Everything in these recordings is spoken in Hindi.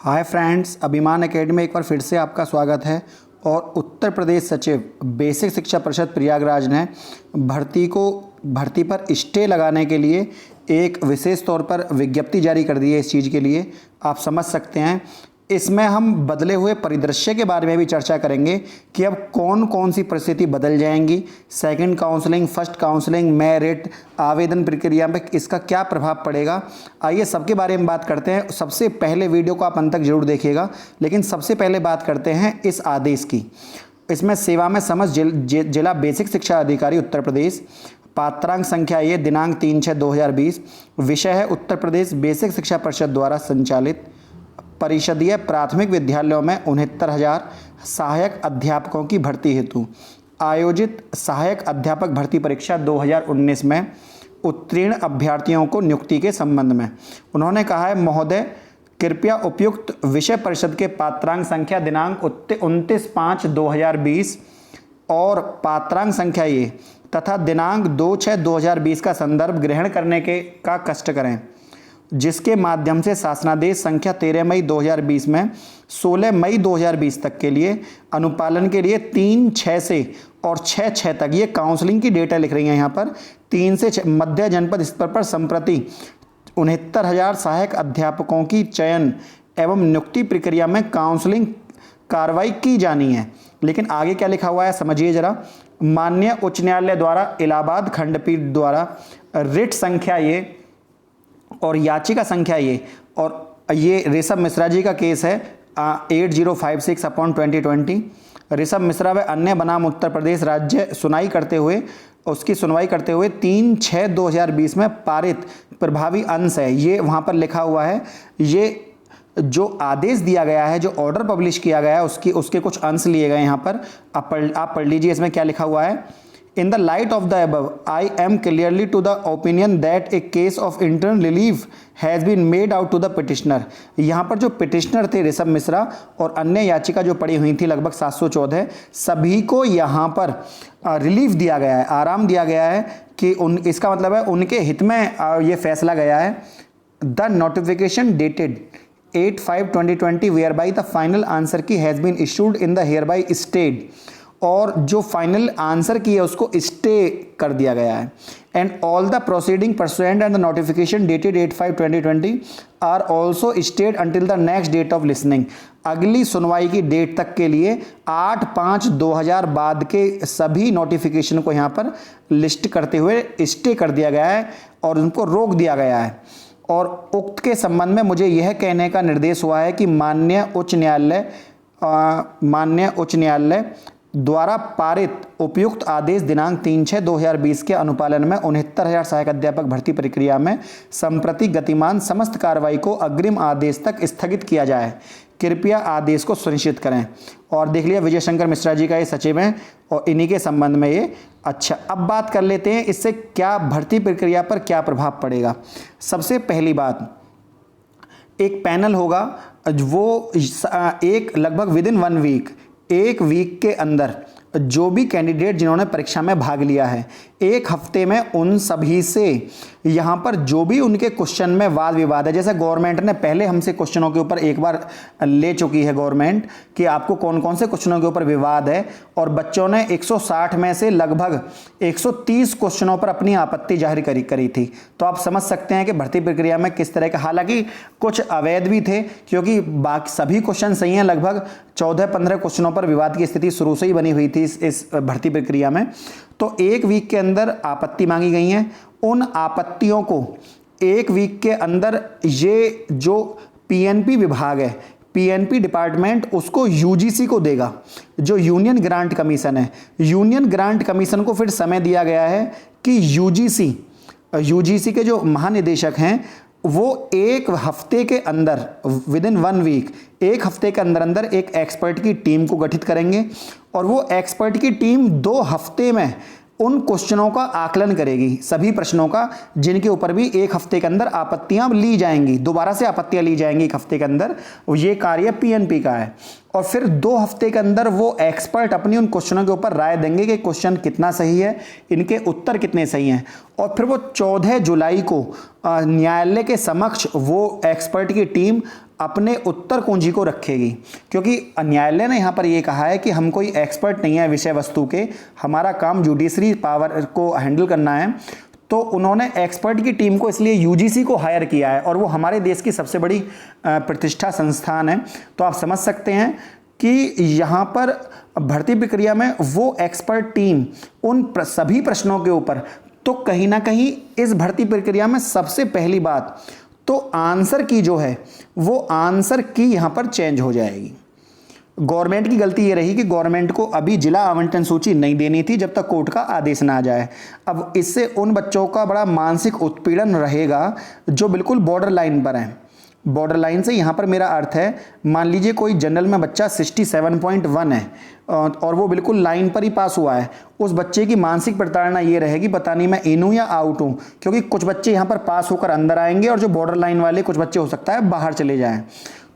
हाय फ्रेंड्स, अभिमान एकेडमी में एक बार फिर से आपका स्वागत है। और उत्तर प्रदेश सचिव बेसिक शिक्षा परिषद प्रयागराज ने भर्ती पर स्टे लगाने के लिए एक विशेष तौर पर विज्ञप्ति जारी कर दी है। इस चीज़ के लिए आप समझ सकते हैं, इसमें हम बदले हुए परिदृश्य के बारे में भी चर्चा करेंगे कि अब कौन कौन सी परिस्थिति बदल जाएंगी। Second counselling, first counselling, merit, आवेदन प्रक्रिया में इसका क्या प्रभाव पड़ेगा। आइए सबके बारे में बात करते हैं। सबसे पहले वीडियो को आप अंत तक जरूर देखिएगा, लेकिन सबसे पहले बात करते हैं इस आदेश की। इसमें सेवा में समस्त जिला बेसिक शिक्षा अधिकारी उत्तर प्रदेश, पात्रांक संख्या ये दिनांक 3/6/2020। विषय है उत्तर प्रदेश बेसिक शिक्षा परिषद द्वारा संचालित परिषदीय प्राथमिक विद्यालयों में 69,000 सहायक अध्यापकों की भर्ती हेतु आयोजित सहायक अध्यापक भर्ती परीक्षा 2019 में उत्तीर्ण अभ्यर्थियों को नियुक्ति के संबंध में उन्होंने कहा है, महोदय कृपया उपयुक्त विषय परिषद के पात्रांक संख्या दिनांक 29/5/2020 और पात्रांक संख्या ये तथा दिनांक 2/6/2020 का संदर्भ ग्रहण करने का कष्ट करें, जिसके माध्यम से शासनादेश संख्या 13 मई 2020 में 16 मई 2020 तक के लिए अनुपालन के लिए 3/6 से और 6/6 तक ये काउंसलिंग की डेटा लिख रही हैं यहाँ पर 3 से 6 मध्य जनपद स्तर पर संप्रति 69,000 सहायक अध्यापकों की चयन एवं नियुक्ति प्रक्रिया में काउंसलिंग कार्रवाई की जानी है। लेकिन आगे क्या लिखा हुआ है समझिए जरा। माननीय उच्च न्यायालय द्वारा इलाहाबाद खंडपीठ द्वारा रिट संख्या ये और याचिका संख्या ये, और ये ऋषभ मिश्रा जी का केस है 8056/2020। ऋषभ मिश्रा व अन्य बनाम उत्तर प्रदेश राज्य सुनवाई करते हुए 3/6/2020 में पारित प्रभावी अंश है। ये वहाँ पर लिखा हुआ है, ये जो आदेश दिया गया है, जो ऑर्डर पब्लिश किया गया है उसके कुछ अंश लिए गए यहाँ पर। आप पढ़ लीजिए इसमें क्या लिखा हुआ है। In the light of the above, I am clearly to the opinion that a case of interim relief has been made out to the petitioner। यहाँ पर जो पिटिशनर थे ऋषभ मिश्रा और अन्य याचिका जो पड़ी हुई थी लगभग 714, सभी को यहाँ पर रिलीफ दिया गया है, आराम दिया गया है कि इसका मतलब है उनके हित में ये फैसला गया है। The notification dated 8/5/2020 whereby the final answer key has been issued in the hereby stayed, और जो फाइनल आंसर की है उसको स्टे कर दिया गया है। And all the proceeding pursuant and the notification dated 8/5/2020 are also stayed until the next date of listening. अगली सुनवाई की डेट तक के लिए 8/5/2000 बाद के सभी नोटिफिकेशन को यहाँ पर लिस्ट करते हुए स्टे कर दिया गया है और उनको रोक दिया गया है। और उक्त के संबंध में मुझे यह कहने का निर्देश हुआ है कि माननीय उच्च न्यायालय द्वारा पारित उपयुक्त आदेश दिनांक 3/6/2020 के अनुपालन में 69,000 सहायक अध्यापक भर्ती प्रक्रिया में संप्रति गतिमान समस्त कार्रवाई को अग्रिम आदेश तक स्थगित किया जाए। कृपया आदेश को सुनिश्चित करें। और देख लिया विजय शंकर मिश्रा जी का ये सचिव हैं और इन्हीं के संबंध में ये। अच्छा, अब बात कर लेते हैं इससे क्या भर्ती प्रक्रिया पर क्या प्रभाव पड़ेगा। सबसे पहली बात, एक पैनल होगा वो एक लगभग विदिन 1 वीक, एक वीक के अंदर जो भी कैंडिडेट जिन्होंने परीक्षा में भाग लिया है, एक हफ्ते में उन सभी से यहाँ पर जो भी उनके क्वेश्चन में वाद विवाद है, जैसे गवर्नमेंट ने पहले हमसे क्वेश्चनों के ऊपर एक बार ले चुकी है गवर्नमेंट कि आपको कौन कौन से क्वेश्चनों के ऊपर विवाद है, और बच्चों ने 160 में से लगभग 130 क्वेश्चनों पर अपनी आपत्ति जाहिर करी थी। तो आप समझ सकते हैं कि भर्ती प्रक्रिया में किस तरह का, हालांकि कुछ अवैध भी थे क्योंकि बाकी सभी क्वेश्चन सही हैं। लगभग 14-15 क्वेश्चनों पर विवाद की स्थिति शुरू से ही बनी हुई थी इस भर्ती प्रक्रिया में। तो एक वीक के अंदर आपत्ति मांगी गई है। उन आपत्तियों को एक वीक के अंदर ये जो पीएनपी विभाग है, पीएनपी डिपार्टमेंट उसको यूजीसी को देगा, जो यूनियन ग्रांट कमीशन है। यूनियन ग्रांट कमीशन को फिर समय दिया गया है कि यूजीसी के जो महानिदेशक हैं वो एक हफ्ते के अंदर, विदिन 1 वीक, एक हफ्ते के अंदर अंदर एक एक्सपर्ट की टीम को गठित करेंगे और वो एक्सपर्ट की टीम 2 हफ्ते में उन क्वेश्चनों का आकलन करेगी, सभी प्रश्नों का, जिनके ऊपर भी एक हफ्ते के अंदर आपत्तियां ली जाएंगी, दोबारा से आपत्तियां ली जाएंगी एक हफ्ते के अंदर। ये कार्य पीएनपी का है। और फिर 2 हफ्ते के अंदर वो एक्सपर्ट अपनी उन क्वेश्चनों के ऊपर राय देंगे कि क्वेश्चन कितना सही है, इनके उत्तर कितने सही हैं। और फिर वो 14 जुलाई को न्यायालय के समक्ष वो एक्सपर्ट की टीम अपने उत्तर कुंजी को रखेगी, क्योंकि न्यायालय ने यहाँ पर ये कहा है कि हम कोई एक्सपर्ट नहीं है विषय वस्तु के, हमारा काम जुडिशरी पावर को हैंडल करना है। तो उन्होंने एक्सपर्ट की टीम को इसलिए यूजीसी को हायर किया है, और वो हमारे देश की सबसे बड़ी प्रतिष्ठा संस्थान है। तो आप समझ सकते हैं कि यहाँ पर भर्ती प्रक्रिया में वो एक्सपर्ट टीम उन सभी प्रश्नों के ऊपर, तो कहीं ना कहीं इस भर्ती प्रक्रिया में सबसे पहली बात तो आंसर की जो है वो आंसर की यहाँ पर चेंज हो जाएगी। गवर्नमेंट की गलती ये रही कि गवर्नमेंट को अभी जिला आवंटन सूची नहीं देनी थी जब तक कोर्ट का आदेश ना आ जाए। अब इससे उन बच्चों का बड़ा मानसिक उत्पीड़न रहेगा जो बिल्कुल बॉर्डर लाइन पर हैं। बॉर्डर लाइन से यहाँ पर मेरा अर्थ है, मान लीजिए कोई जनरल में बच्चा 67.1 है और वो बिल्कुल लाइन पर ही पास हुआ है, उस बच्चे की मानसिक प्रताड़ना ये रहेगी पता नहीं मैं इन हूँ या आउट हूँ, क्योंकि कुछ बच्चे यहाँ पर पास होकर अंदर आएंगे और जो बॉर्डर लाइन वाले कुछ बच्चे हो सकता है बाहर चले जाएं।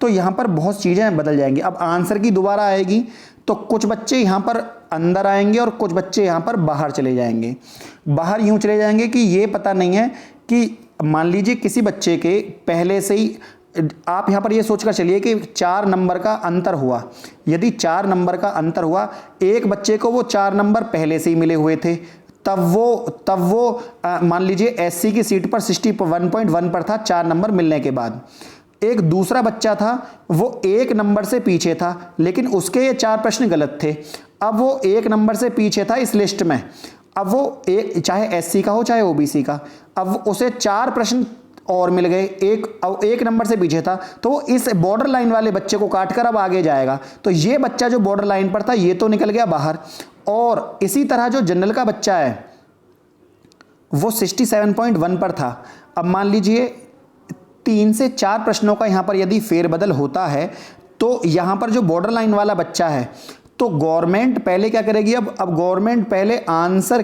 तो यहाँ पर बहुत चीज़ें बदल जाएंगी। अब आंसर की दोबारा आएगी तो कुछ बच्चे यहाँ पर अंदर आएंगे और कुछ बच्चे यहाँ पर बाहर चले जाएंगे। बाहर यूँ चले जाएंगे कि ये पता नहीं है कि मान लीजिए किसी बच्चे के पहले से ही, आप यहाँ पर ये सोचकर चलिए कि 4 नंबर का अंतर हुआ, यदि 4 नंबर का अंतर हुआ, एक बच्चे को वो 4 नंबर पहले से ही मिले हुए थे, तब वो मान लीजिए एससी की सीट पर 61.1 पर था 4 नंबर मिलने के बाद। एक दूसरा बच्चा था वो 1 नंबर से पीछे था, लेकिन उसके ये 4 प्रश्न गलत थे। अब वो 1 नंबर से पीछे था इस लिस्ट में, अब वो चाहे एससी का हो चाहे ओबीसी का, अब उसे 4 प्रश्न और मिल गए, एक नंबर से पीछे था, तो वो इस बॉर्डर लाइन वाले बच्चे को काटकर अब आगे जाएगा। तो ये बच्चा जो बॉर्डर लाइन पर था ये तो निकल गया बाहर। और इसी तरह जो जनरल का बच्चा है वो 67.1 पर था। अब मान लीजिए 3 से 4 प्रश्नों का यहाँ पर यदि फेरबदल होता है तो यहाँ पर जो बॉर्डर लाइन वाला बच्चा है, तो गवर्नमेंट पहले क्या करेगी, अब गवर्नमेंट पहले आंसर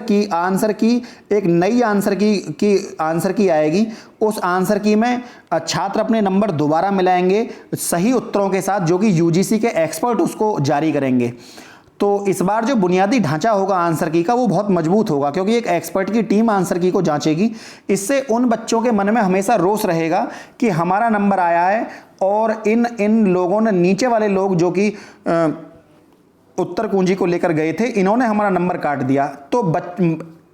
की एक नई आंसर की आएगी। उस आंसर की में छात्र अपने नंबर दोबारा मिलाएंगे सही उत्तरों के साथ, जो कि यूजीसी के एक्सपर्ट उसको जारी करेंगे। तो इस बार जो बुनियादी ढांचा होगा आंसर की का वो बहुत मजबूत होगा, क्योंकि एक एक्सपर्ट की टीम आंसर की को जांचेगी। इससे उन बच्चों के मन में हमेशा रोष रहेगा कि हमारा नंबर आया है और इन लोगों ने, नीचे वाले लोग जो कि उत्तर कुंजी को लेकर गए थे, इन्होंने हमारा नंबर काट दिया। तो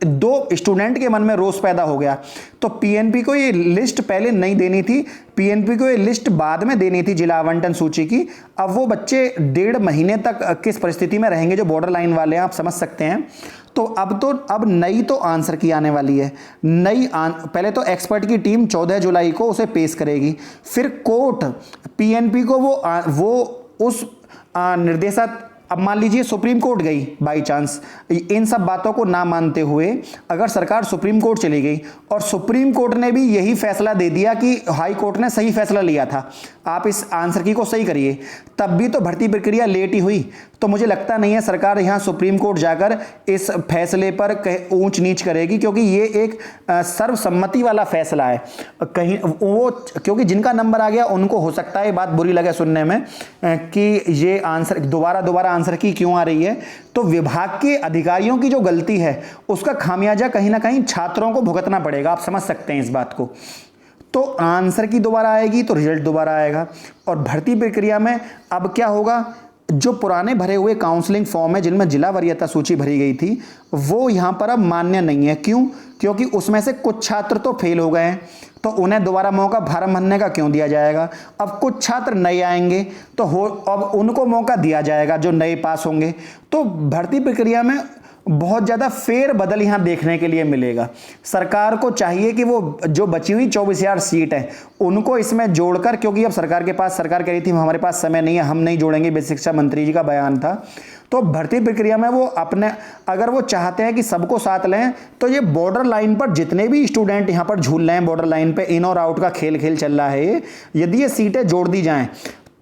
दो स्टूडेंट के मन में रोष पैदा हो गया। तो पीएनपी को ये लिस्ट पहले नहीं देनी थी, पीएनपी को ये लिस्ट बाद में देनी थी जिला आवंटन सूची की। अब वो बच्चे 1.5 महीने तक किस परिस्थिति में रहेंगे जो बॉर्डर लाइन वाले हैं, आप समझ सकते हैं। तो अब नई तो आंसर की आने वाली है। पहले तो एक्सपर्ट की टीम 14 जुलाई को उसे पेश करेगी, फिर कोर्ट पीएनपी को वो उस निर्देशक, अब मान लीजिए सुप्रीम कोर्ट गई बाई चांस, इन सब बातों को ना मानते हुए अगर सरकार सुप्रीम कोर्ट चली गई और सुप्रीम कोर्ट ने भी यही फैसला दे दिया कि हाई कोर्ट ने सही फैसला लिया था, आप इस आंसर की को सही करिए, तब भी तो भर्ती प्रक्रिया लेट ही हुई। तो मुझे लगता नहीं है सरकार यहाँ सुप्रीम कोर्ट जाकर इस फैसले पर ऊंच नीच करेगी, क्योंकि ये एक सर्वसम्मति वाला फैसला है। कहीं वो, क्योंकि जिनका नंबर आ गया उनको हो सकता है बात बुरी लगे सुनने में कि ये आंसर दोबारा आंसर की क्यों आ रही है। तो विभाग के अधिकारियों की जो गलती है उसका खामियाजा कहीं ना कहीं छात्रों को भुगतना पड़ेगा, आप समझ सकते हैं इस बात को। तो आंसर की दोबारा आएगी तो रिजल्ट दोबारा आएगा। और भर्ती प्रक्रिया में अब क्या होगा, जो पुराने भरे हुए काउंसलिंग फॉर्म है जिनमें जिला वरीयता सूची भरी गई थी वो यहाँ पर अब मान्य नहीं है। क्यों? क्योंकि उसमें से कुछ छात्र तो फेल हो गए हैं, तो उन्हें दोबारा मौका फार्म भरने का क्यों दिया जाएगा। अब कुछ छात्र नए आएंगे तो अब उनको मौका दिया जाएगा जो नए पास होंगे। तो भर्ती प्रक्रिया में बहुत ज़्यादा फेर बदल यहाँ देखने के लिए मिलेगा। सरकार को चाहिए कि वो जो बची हुई 24,000 सीट है उनको इसमें जोड़कर, क्योंकि अब सरकार कह रही थी हमारे पास समय नहीं है, हम नहीं जोड़ेंगे, बेसिक शिक्षा मंत्री जी का बयान था। तो भर्ती प्रक्रिया में वो अगर वो चाहते हैं कि सबको साथ लें तो ये बॉर्डर लाइन पर जितने भी स्टूडेंट यहाँ पर झूल रहे हैं, बॉर्डर लाइन पे इन और आउट का खेल चल रहा है, यदि ये सीटें जोड़ दी जाएं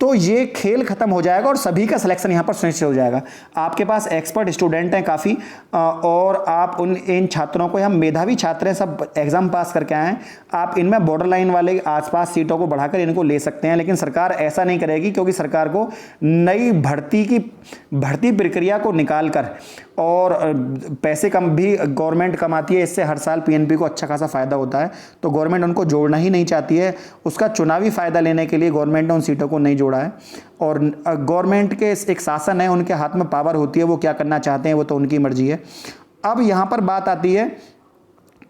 तो ये खेल खत्म हो जाएगा और सभी का सिलेक्शन यहाँ पर सुनिश्चित हो जाएगा। आपके पास एक्सपर्ट स्टूडेंट हैं काफ़ी, और आप इन छात्रों को, हम मेधावी छात्र हैं, सब एग्जाम पास करके आए हैं, आप इनमें बॉर्डर लाइन वाले आसपास सीटों को बढ़ाकर इनको ले सकते हैं। लेकिन सरकार ऐसा नहीं करेगी, क्योंकि सरकार को नई भर्ती प्रक्रिया को निकाल कर और पैसे कम भी गवर्नमेंट कमाती है, इससे हर साल पीएनबी को अच्छा खासा फ़ायदा होता है, तो गवर्नमेंट उनको जोड़ना ही नहीं चाहती है। उसका चुनावी फ़ायदा लेने के लिए गवर्नमेंट ने उन सीटों को नहीं जोड़ा है। और गवर्नमेंट के एक शासन है, उनके हाथ में पावर होती है, वो क्या करना चाहते हैं वो तो उनकी मर्जी है। अब यहाँ पर बात आती है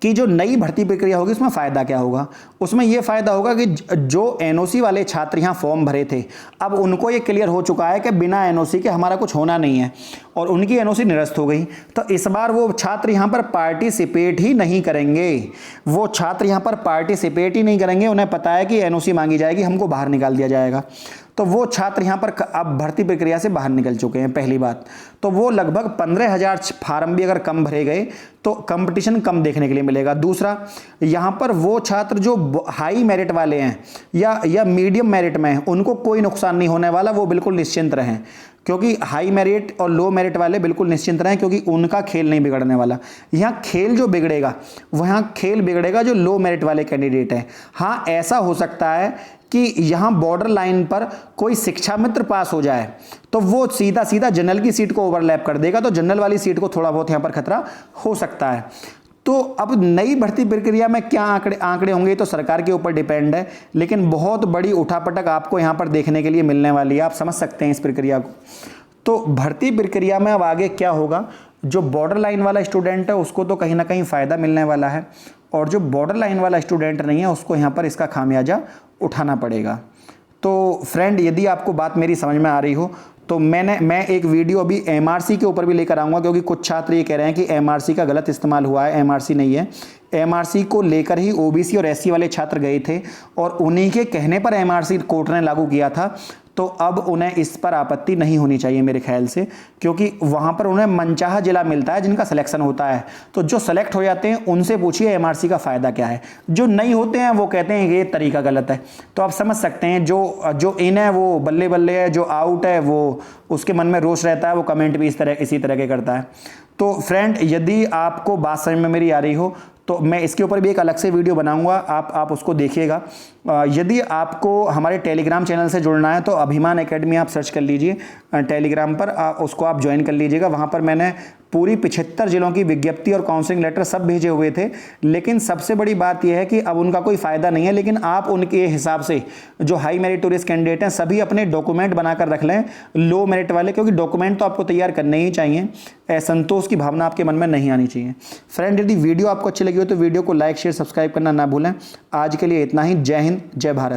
कि जो नई भर्ती प्रक्रिया होगी उसमें फ़ायदा क्या होगा। उसमें यह फ़ायदा होगा कि जो एनओसी वाले छात्र यहाँ फॉर्म भरे थे, अब उनको ये क्लियर हो चुका है कि बिना एनओसी के हमारा कुछ होना नहीं है, और उनकी एनओसी निरस्त हो गई। तो इस बार वो छात्र यहाँ पर पार्टिसिपेट ही नहीं करेंगे। वो छात्र यहाँ पर पार्टिसिपेट ही नहीं करेंगे। उन्हें पता है कि एनओसी मांगी जाएगी, हमको बाहर निकाल दिया जाएगा। तो वो छात्र यहाँ पर अब भर्ती प्रक्रिया से बाहर निकल चुके हैं, पहली बात। तो वो लगभग 15,000 फार्म भी अगर कम भरे गए तो कंपटीशन कम देखने के लिए मिलेगा। दूसरा, यहाँ पर वो छात्र जो हाई मेरिट वाले हैं या मीडियम मेरिट में हैं, उनको कोई नुकसान नहीं होने वाला, वो बिल्कुल निश्चिंत रहें। क्योंकि हाई मेरिट और लो मेरिट वाले बिल्कुल निश्चिंत रहें, क्योंकि उनका खेल नहीं बिगड़ने वाला। यहाँ खेल जो बिगड़ेगा, वहाँ खेल बिगड़ेगा जो लो मेरिट वाले कैंडिडेट हैं। हाँ, ऐसा हो सकता है कि यहाँ बॉर्डर लाइन पर कोई शिक्षा मित्र पास हो जाए तो वो सीधा सीधा जनरल की सीट को ओवरलैप कर देगा, तो जनरल वाली सीट को थोड़ा बहुत यहाँ पर खतरा हो सकता है। तो अब नई भर्ती प्रक्रिया में क्या आंकड़े होंगे तो सरकार के ऊपर डिपेंड है, लेकिन बहुत बड़ी उठापटक आपको यहाँ पर देखने के लिए मिलने वाली है। आप समझ सकते हैं इस प्रक्रिया को। तो भर्ती प्रक्रिया में अब आगे क्या होगा, जो बॉर्डर लाइन वाला स्टूडेंट है उसको तो कहीं ना कहीं फ़ायदा मिलने वाला है, और जो बॉर्डर लाइन वाला स्टूडेंट नहीं है उसको यहाँ पर इसका खामियाजा उठाना पड़ेगा। तो फ्रेंड, यदि आपको बात मेरी समझ में आ रही हो तो मैं एक वीडियो अभी एमआरसी के ऊपर भी लेकर आऊँगा, क्योंकि कुछ छात्र ये कह रहे हैं कि एमआरसी का गलत इस्तेमाल हुआ है। एमआरसी नहीं है, एमआरसी को लेकर ही ओबीसी और एससी वाले छात्र गए थे, और उन्हीं के कहने पर एमआरसी कोर्ट ने लागू किया था। तो अब उन्हें इस पर आपत्ति नहीं होनी चाहिए मेरे ख्याल से, क्योंकि वहाँ पर उन्हें मनचाहा जिला मिलता है जिनका सिलेक्शन होता है। तो जो सेलेक्ट हो जाते हैं उनसे पूछिए एमआरसी का फ़ायदा क्या है। जो नहीं होते हैं वो कहते हैं कि ये तरीका गलत है। तो आप समझ सकते हैं, जो इन है वो बल्ले बल्ले है, जो आउट है वो उसके मन में रोष रहता है, वो कमेंट भी इसी तरह के करता है। तो फ्रेंड, यदि आपको बात समझ में मेरी आ रही हो तो मैं इसके ऊपर भी एक अलग से वीडियो बनाऊंगा, आप उसको देखिएगा। यदि आपको हमारे टेलीग्राम चैनल से जुड़ना है तो अभिमान एकेडमी आप सर्च कर लीजिए टेलीग्राम पर, उसको आप ज्वाइन कर लीजिएगा। वहाँ पर मैंने पूरी 75 जिलों की विज्ञप्ति और काउंसलिंग लेटर सब भेजे हुए थे, लेकिन सबसे बड़ी बात यह है कि अब उनका कोई फ़ायदा नहीं है। लेकिन आप उनके हिसाब से जो हाई मेरिटोरियस कैंडिडेट हैं सभी अपने डॉक्यूमेंट बनाकर रख लें, लो मेरिट वाले, क्योंकि डॉक्यूमेंट तो आपको तैयार करने ही चाहिए। असंतोष की भावना आपके मन में नहीं आनी चाहिए। फ्रेंड, यदि वीडियो आपको अच्छी लगी हो तो वीडियो को लाइक शेयर सब्सक्राइब करना ना भूलें। आज के लिए इतना ही। जय हिंद, जय भारत।